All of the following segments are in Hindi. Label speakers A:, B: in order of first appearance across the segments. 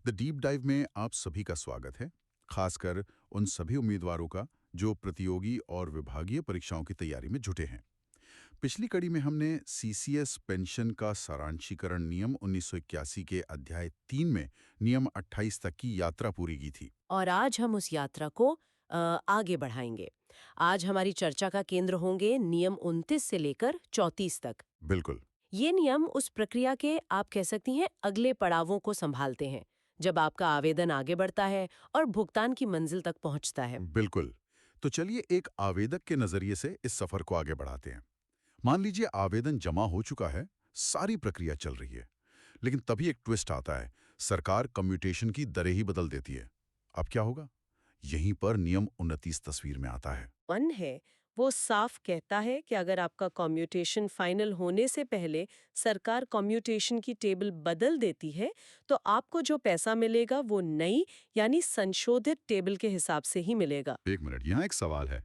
A: द डीप डाइव में आप सभी का स्वागत है, खासकर उन सभी उम्मीदवारों का जो प्रतियोगी और विभागीय परीक्षाओं की तैयारी में जुटे हैं। पिछली कड़ी में हमने सीसीएस पेंशन का सारांशीकरण नियम 1981 के अध्याय 3 में नियम 28 तक की यात्रा पूरी की थी।
B: और आज हम उस यात्रा को आगे बढ़ाएंगे। आज हमारी चर्चा का केंद्र होंगे नियम 29 से लेकर 34 तक।
A: बिल्कुल।
B: ये नियम उस प्रक्रिया के आप कह सकती हैं अगले पड़ावों को संभालते हैं, जब आपका आवेदन आगे बढ़ता है और भुगतान की मंजिल तक पहुंचता है।
A: बिल्कुल। तो चलिए एक आवेदक के नजरिए से इस सफर को आगे बढ़ाते हैं। मान लीजिए आवेदन जमा हो चुका है, सारी प्रक्रिया चल रही है, लेकिन तभी एक ट्विस्ट आता है। सरकार कम्यूटेशन की दरें ही बदल देती है। अब क्या होगा? यहीं पर नियम 29 तस्वीर में आता है।
B: वन है, वो साफ कहता है कि अगर आपका कम्यूटेशन फाइनल होने से पहले सरकार कम्यूटेशन की टेबल बदल देती है, तो आपको जो पैसा मिलेगा वो नई यानी संशोधित टेबल के हिसाब से ही मिलेगा।
A: एक मिनट, यहाँ एक सवाल है।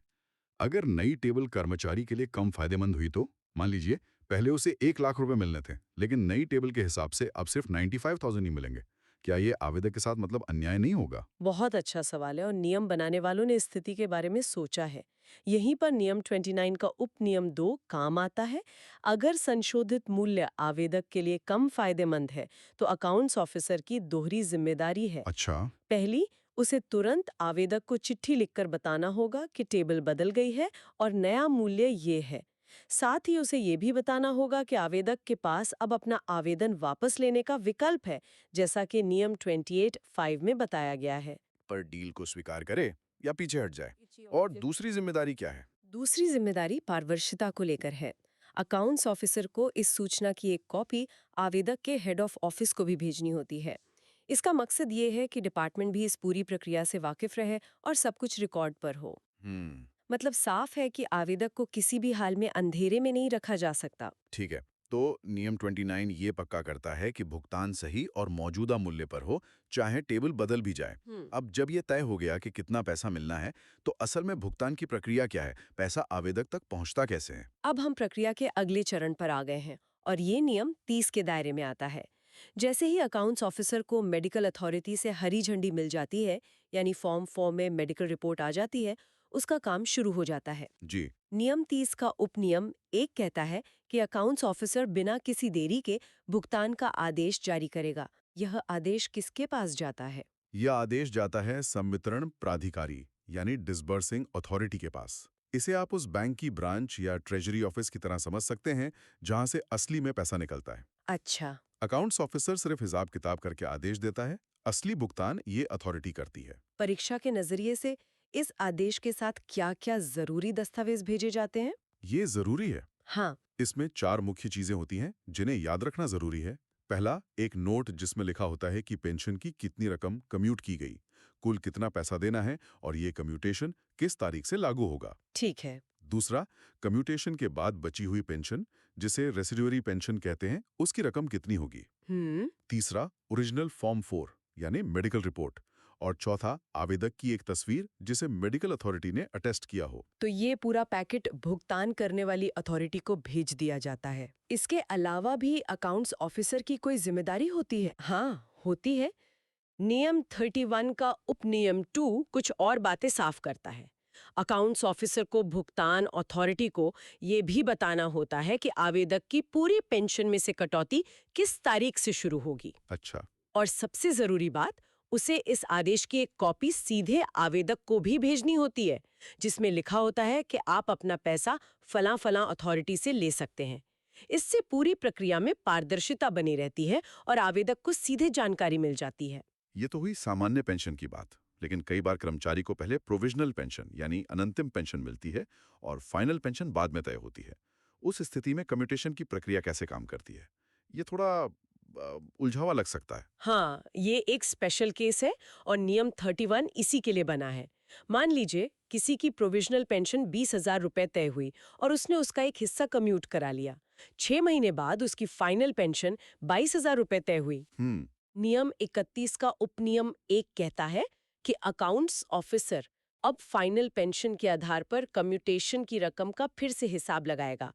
A: अगर नई टेबल कर्मचारी के लिए कम फायदेमंद हुई तो? मान लीजिए पहले उसे 1 लाख रुपए मिलने थे, लेकिन नई टेबल के हिसाब से अब सिर्फ 95,000 ही मिलेंगे। क्या ये आवेदक के साथ मतलब अन्याय नहीं होगा?
B: बहुत अच्छा सवाल है और नियम बनाने वालों ने इस स्थिति के बारे में सोचा है। यहीं पर नियम 29 का उप नियम 2 काम आता है। अगर संशोधित मूल्य आवेदक के लिए कम फायदेमंद है, तो अकाउंट्स ऑफिसर की दोहरी जिम्मेदारी है।
A: अच्छा।
B: पहली, उसे तुरंत आवेदक को चिट्ठी लिखकर बताना होगा कि टेबल बदल गई है और नया मूल्य ये है। साथ ही उसे ये भी बताना होगा कि आवेदक के पास अब अपना आवेदन वापस लेने का विकल्प है, जैसा कि नियम 28(5) में बताया गया है।
C: पर डील को स्वीकार करे या पीछे हट जाए। और दूसरी जिम्मेदारी क्या है?
B: दूसरी जिम्मेदारी पारदर्शिता को लेकर है। अकाउंट्स ऑफिसर को इस सूचना की एक कॉपी आवेदक के हेड ऑफ ऑफिस को भी भेजनी होती है। इसका मकसद ये है कि डिपार्टमेंट भी इस पूरी प्रक्रिया से वाकिफ रहे और सब कुछ रिकॉर्ड पर हो।
C: हम्म।
B: मतलब साफ है कि आवेदक को किसी भी हाल में अंधेरे में नहीं रखा जा सकता।
C: ठीक है। तो नियम 29 ये पक्का करता है कि भुगतान सही और मौजूदा मूल्य पर हो, चाहे टेबल बदल भी जाए। अब जब ये तय हो गया कि कितना पैसा मिलना है, तो असल में भुगतान की प्रक्रिया क्या है? पैसा आवेदक तक पहुंचता कैसे है?
B: अब हम प्रक्रिया के अगले चरण पर आ गए हैं और ये नियम 30 के दायरे में आता है। जैसे ही अकाउंट्स ऑफिसर को मेडिकल अथॉरिटी से हरी झंडी मिल जाती है, यानी फॉर्म 4 में मेडिकल रिपोर्ट आ जाती है, उसका काम शुरू हो जाता है।
C: जी।
B: नियम 30 का उपनियम 1 कहता है कि अकाउंट्स ऑफिसर बिना किसी देरी के भुगतान का आदेश जारी करेगा। यह आदेश किसके पास जाता है?
A: यह आदेश जाता है संवितरण प्राधिकारी यानी डिसबर्सिंग अथॉरिटी के पास। इसे आप उस बैंक की ब्रांच या ट्रेजरी ऑफिस की तरह समझ सकते हैं जहां से असली में पैसा निकलता है।
B: अच्छा।
A: अकाउंट्स ऑफिसर सिर्फ हिसाब किताब करके आदेश देता है, असली भुगतान ये अथॉरिटी करती है।
B: परीक्षा के नजरिए से इस आदेश के साथ क्या-क्या जरूरी दस्तावेज भेजे जाते हैं?
A: ये जरूरी है।
B: हाँ।
A: इसमें 4 मुख्य चीजें होती हैं जिन्हें याद रखना जरूरी है। पहला, एक नोट जिसमें लिखा होता है कि पेंशन की कितनी रकम कम्यूट की गई, कुल कितना पैसा देना है और ये कम्यूटेशन किस तारीख से लागू होगा।
B: ठीक है।
A: दूसरा, कम्यूटेशन के बाद बची हुई पेंशन, जिसे रेसिड्यूअरी पेंशन कहते हैं, उसकी रकम कितनी होगी। तीसरा, ओरिजिनल फॉर्म 4 यानी मेडिकल रिपोर्ट। और चौथा, आवेदक की एक तस्वीर जिसे मेडिकल अथॉरिटी ने अटेस्ट किया हो।
B: तो ये पूरा पैकेट भुगतान करने वाली अथॉरिटी को भेज दिया जाता है। इसके अलावा भी अकाउंट्स ऑफिसर की कोई जिम्मेदारी होती है? हाँ, होती है। नियम 31 का उपनियम 2 कुछ और बातें साफ करता है। अकाउंट्स ऑफिसर को भुगतान अथॉरिटी को ये भी बताना होता है कि आवेदक की पूरी पेंशन में से कटौती किस तारीख से शुरू होगी।
A: अच्छा।
B: और सबसे जरूरी बात, उसे इस आदेश की एक कॉपी सीधे आवेदक को भी भेजनी होती है, जिसमें लिखा होता है कि आप अपना पैसा फलां फलां अथॉरिटी से ले सकते हैं। इससे पूरी प्रक्रिया में पारदर्शिता बनी रहती है और आवेदक को सीधे जानकारी मिल जाती है।
A: ये तो हुई सामान्य पेंशन की बात, लेकिन कई बार कर्मचारी को पहले प्रोविजनल पेंशन यानी अनंतिम पेंशन मिलती है और फाइनल पेंशन बाद में तय होती है। उस स्थिति में कम्यूटेशन की प्रक्रिया कैसे काम करती है? ये थोड़ा उलझावा लग सकता है।
B: हाँ, ये एक स्पेशल केस है और नियम 31 इसी के लिए बना है। मान लीजिए किसी की प्रोविजनल पेंशन 20,000 रुपए तय हुई और उसने उसका एक हिस्सा कम्यूट करा लिया। 6 महीने बाद उसकी फाइनल पेंशन 22,000 रुपए तय हुई। नियम 31 का उपनियम 1 कहता है कि अकाउंट्स ऑफिसर अब फाइनल पेंशन के आधार पर कम्यूटेशन की रकम का फिर से हिसाब लगाएगा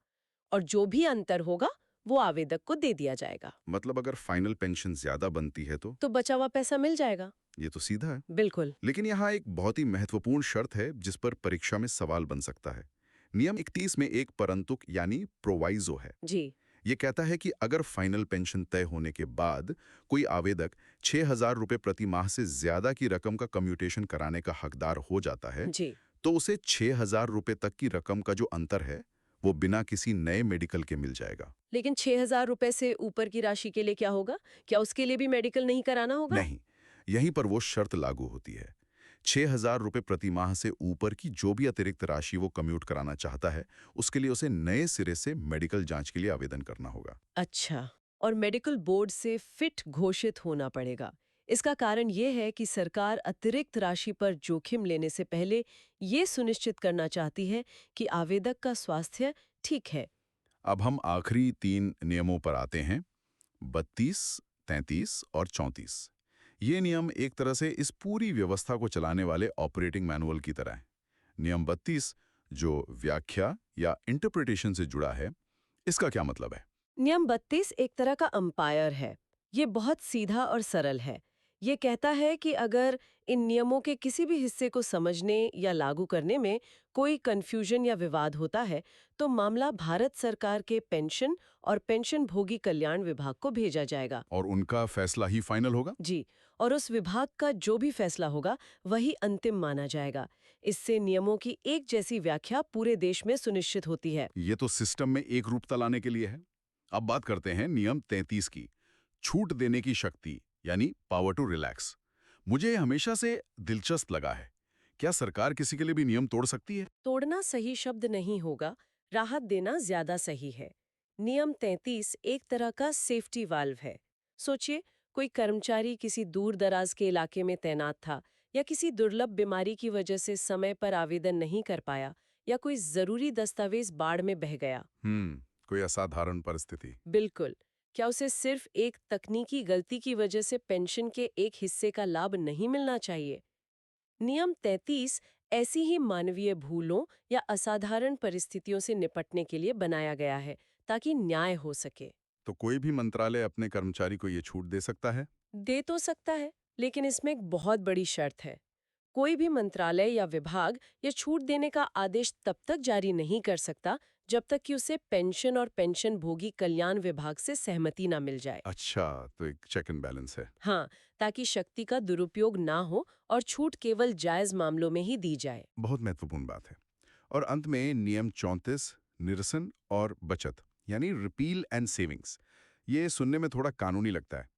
B: और जो भी अंतर होगा वो आवेदक को दे दिया जाएगा।
C: मतलब अगर फाइनल पेंशन ज्यादा बनती है तो
B: तो बचा हुआ पैसा मिल जाएगा।
C: ये तो सीधा है।
B: बिल्कुल।
C: लेकिन यहाँ एक बहुत ही महत्वपूर्ण शर्त है जिस पर परीक्षा में सवाल बन सकता है। नियम 31 में एक परंतुक यानी प्रोवाइजो है।
B: जी।
C: ये कहता है कि अगर फाइनल पेंशन तय होने के बाद कोई आवेदक 6,000 रुपए प्रति माह से ज्यादा की रकम का कम्यूटेशन कराने का हकदार हो जाता है,
B: जी।
C: तो उसे 6,000 रुपए तक की रकम का जो अंतर है वो बिना किसी नए मेडिकल के मिल जाएगा।
B: लेकिन 6,000 रुपए से ऊपर की राशि के लिए क्या होगा? क्या उसके लिए भी मेडिकल नहीं कराना होगा?
C: नहीं, यहीं पर वो शर्त लागू होती है। 6,000 रुपए प्रति माह से ऊपर की जो भी अतिरिक्त राशि वो कम्यूट कराना चाहता है, उसके लिए उसे नए सिरे से मेडिकल जांच के लिए आवेदन करना होगा।
B: अच्छा। और मेडिकल बोर्ड से फिट घोषित होना पड़ेगा। इसका कारण ये है कि सरकार अतिरिक्त राशि पर जोखिम लेने से पहले ये सुनिश्चित करना चाहती है कि आवेदक का स्वास्थ्य ठीक है।
C: अब हम आखिरी 3 नियमों पर आते हैं, 32, 33 और 34। ये नियम एक तरह से इस पूरी व्यवस्था को चलाने वाले ऑपरेटिंग मैनुअल की तरह है। नियम 32 जो व्याख्या या इंटरप्रिटेशन से जुड़ा है, इसका क्या मतलब है?
B: नियम 32 एक तरह का अंपायर है। ये बहुत सीधा और सरल है। ये कहता है कि अगर इन नियमों के किसी भी हिस्से को समझने या लागू करने में कोई कंफ्यूजन या विवाद होता है, तो मामला भारत सरकार के पेंशन और पेंशन भोगी कल्याण विभाग को भेजा जाएगा।
C: और उनका फैसला ही फाइनल होगा?
B: जी। और उस विभाग का जो भी फैसला होगा वही अंतिम माना जाएगा। इससे नियमों की एक जैसी व्याख्या पूरे देश में सुनिश्चित होती है।
C: ये तो सिस्टम में एक रूपता लाने के लिए है। अब बात करते हैं नियम 33 की, छूट देने की शक्ति यानी पावर टू रिलैक्स। मुझे ये हमेशा से दिलचस्प लगा है। क्या सरकार किसी के लिए भी नियम तोड़ सकती है?
B: तोड़ना सही शब्द नहीं होगा, राहत देना ज्यादा सही है। नियम 33 एक तरह का सेफ्टी वाल्व है। सोचिए, कोई कर्मचारी किसी दूर दराज के इलाके में तैनात था या किसी दुर्लभ बीमारी की वजह से समय पर आवेदन नहीं कर पाया या कोई जरूरी दस्तावेज बाढ़ में बह गया।
C: कोई असाधारण परिस्थिति।
B: बिल्कुल। क्या उसे सिर्फ एक तकनीकी गलती की वजह से पेंशन के एक हिस्से का लाभ नहीं मिलना चाहिए? नियम 33 ऐसी ही मानवीय भूलों या असाधारण परिस्थितियों से निपटने के लिए बनाया गया है, ताकि न्याय हो सके।
C: तो कोई भी मंत्रालय अपने कर्मचारी को ये छूट दे सकता है?
B: दे तो सकता है, लेकिन इसमें एक बहुत बड़ी शर्त है। कोई भी मंत्रालय या विभाग ये छूट देने का आदेश तब तक जारी नहीं कर सकता जब तक कि उसे पेंशन और पेंशन भोगी कल्याण विभाग से सहमति ना मिल जाए।
C: अच्छा, तो एक चेक एंड बैलेंस है।
B: हाँ, ताकि शक्ति का दुरुपयोग ना हो और छूट केवल जायज मामलों में ही दी जाए।
C: बहुत महत्वपूर्ण बात है। और अंत में नियम 34, निरसन और बचत यानी रिपील एंड सेविंग्स। ये सुनने में थोड़ा कानूनी लगता है।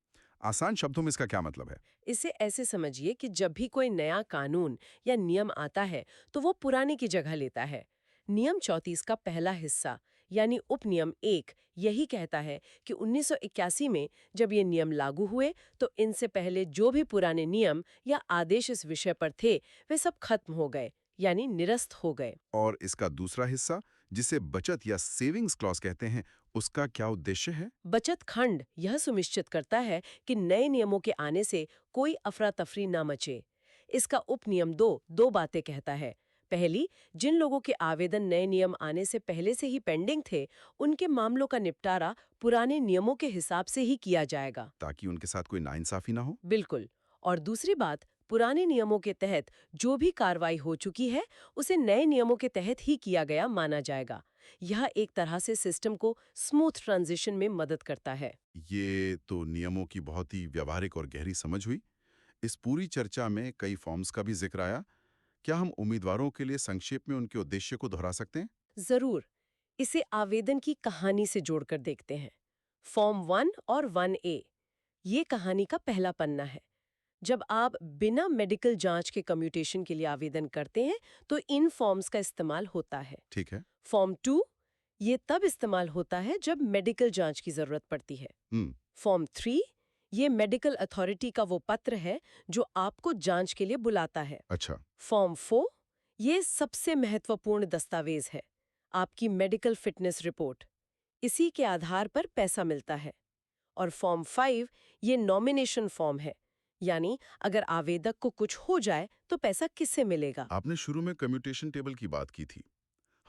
C: आसान शब्दों में इसका क्या मतलब है?
B: इसे ऐसे समझिए कि जब भी कोई नया कानून या नियम आता है तो वो पुराने की जगह लेता है। नियम 34 का पहला हिस्सा यानी उपनियम 1 यही कहता है कि 1981 में जब ये नियम लागू हुए तो इनसे पहले जो भी पुराने नियम या आदेश इस विषय पर थे वे सब खत्म हो गए, यानी निरस्त हो गए।
C: और इसका दूसरा हिस्सा जिसे बचत या सेविंग्स क्लॉज कहते हैं, उसका क्या उद्देश्य है?
B: बचत खंड यह सुनिश्चित करता है कि नए नियमों के आने से कोई अफरा तफरी ना मचे। इसका उपनियम 2 बातें कहता है। पहली, जिन लोगों के आवेदन नए नियम आने से पहले से ही पेंडिंग थे, उनके मामलों का निपटारा पुराने नियमों के हिसाब से ही किया जाएगा।
C: ताकि उनके साथ कोई नाइंसाफी ना हो।
B: बिल्कुल। और दूसरी बात, पुराने नियमों के तहत जो भी कार्रवाई हो चुकी है उसे नए नियमों के तहत ही किया गया माना जाएगा। यह एक तरह से सिस्टम को स्मूथ ट्रांजिशन में मदद करता है।
C: ये तो नियमों की बहुत ही व्यावहारिक और गहरी समझ हुई। इस पूरी चर्चा में कई फॉर्म्स का भी जिक्र आया। क्या हम उम्मीदवारों के लिए संक्षेप में उनके उद्देश्य को दोहरा सकते हैं?
B: जरूर। इसे आवेदन की कहानी से जोड़कर देखते हैं। फॉर्म 1 और 1A ये कहानी का पहला पन्ना है। जब आप बिना मेडिकल जांच के कम्यूटेशन के लिए आवेदन करते हैं तो इन फॉर्म्स का इस्तेमाल होता है।
C: ठीक है।
B: फॉर्म 2 ये तब इस्तेमाल होता है जब मेडिकल जांच की जरूरत पड़ती है।
C: हम्म।
B: फॉर्म 3 ये मेडिकल अथॉरिटी का वो पत्र है जो आपको जांच के लिए बुलाता है।
C: अच्छा।
B: फॉर्म 4 ये सबसे महत्वपूर्ण दस्तावेज है, आपकी मेडिकल फिटनेस रिपोर्ट। इसी के आधार पर पैसा मिलता है। और फॉर्म 5 ये नॉमिनेशन फॉर्म है, यानी अगर आवेदक को कुछ हो जाए तो पैसा किससे मिलेगा।
C: आपने शुरू में कम्यूटेशन टेबल की बात की थी।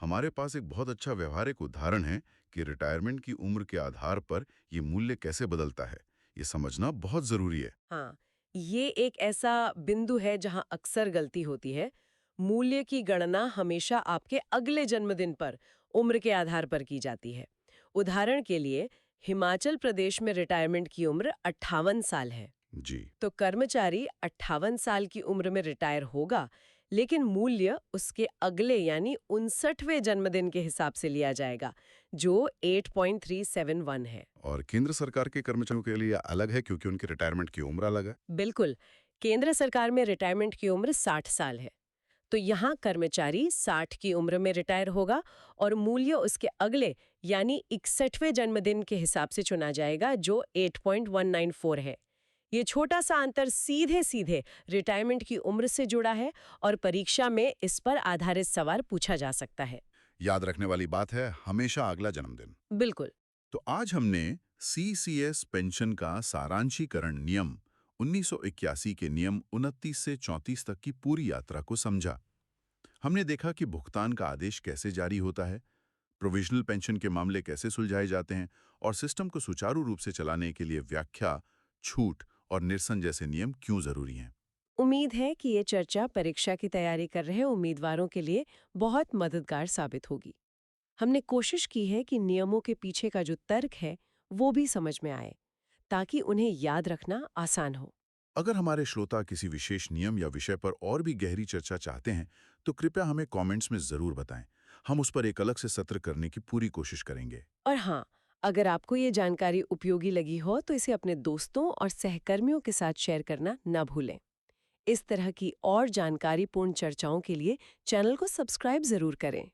A: हमारे पास एक बहुत अच्छा व्यवहारिक उदाहरण है कि रिटायरमेंट की उम्र के आधार पर ये मूल्य कैसे बदलता है। ये समझना बहुत जरूरी है।
B: हाँ, ये एक ऐसा बिंदु है जहां अक्सर गलती होती है। मूल्य की गणना हमेशा आपके अगले जन्मदिन पर उम्र के आधार पर की जाती है। उदाहरण के लिए, हिमाचल प्रदेश में रिटायरमेंट की उम्र 58 साल है।
A: जी।
B: तो कर्मचारी 58 साल की उम्र में रिटायर होगा, लेकिन मूल्य उसके अगले यानी 59वें जन्मदिन के हिसाब से लिया जाएगा, जो 8.371 है।
A: और केंद्र सरकार के कर्मचारियों के लिए अलग है क्योंकि उनकी रिटायरमेंट की उम्र अलग है।
B: बिल्कुल, केंद्र सरकार में रिटायरमेंट की उम्र 60 साल है। तो यहाँ कर्मचारी 60 की उम्र में रिटायर होगा और मूल्य उसके अगले यानी 61वें जन्मदिन के हिसाब से चुना जाएगा, जो 8.194 है। ये छोटा सा अंतर सीधे सीधे रिटायरमेंट की उम्र से जुड़ा है और परीक्षा में इस पर आधारित सवाल पूछा जा सकता है।
A: याद रखने वाली बात है, हमेशा अगला जन्मदिन।
B: बिल्कुल।
A: तो आज हमने सीसीएस पेंशन का सारांशीकरण नियम 1981 के नियम 29 से 34 तक की पूरी यात्रा को समझा। हमने देखा कि भुगतान का आदेश कैसे जारी होता है, प्रोविजनल पेंशन के मामले कैसे सुलझाए जाते हैं और सिस्टम को सुचारू रूप से चलाने के लिए व्याख्या, छूट और निरसन जैसे नियम क्यों जरूरी हैं।
B: उम्मीद है कि ये चर्चा परीक्षा की तैयारी कर रहे उम्मीदवारों के लिए बहुत मददगार साबित होगी। हमने कोशिश की है कि नियमों के पीछे का जो तर्क है वो भी समझ में आए, ताकि उन्हें याद रखना आसान हो।
A: अगर हमारे श्रोता किसी विशेष नियम या विषय पर और भी गहरी चर्चा चाहते हैं, तो कृपया हमें कमेंट्स में जरूर बताएं। हम उस पर एक अलग से सत्र करने की पूरी कोशिश करेंगे।
B: और हाँ, अगर आपको ये जानकारी उपयोगी लगी हो तो इसे अपने दोस्तों और सहकर्मियों के साथ शेयर करना न भूलें। इस तरह की और जानकारीपूर्ण चर्चाओं के लिए चैनल को सब्सक्राइब जरूर करें।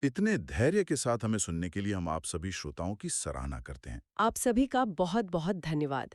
A: इतने धैर्य के साथ हमें सुनने के लिए हम आप सभी श्रोताओं की सराहना करते हैं।
B: आप सभी का बहुत बहुत धन्यवाद।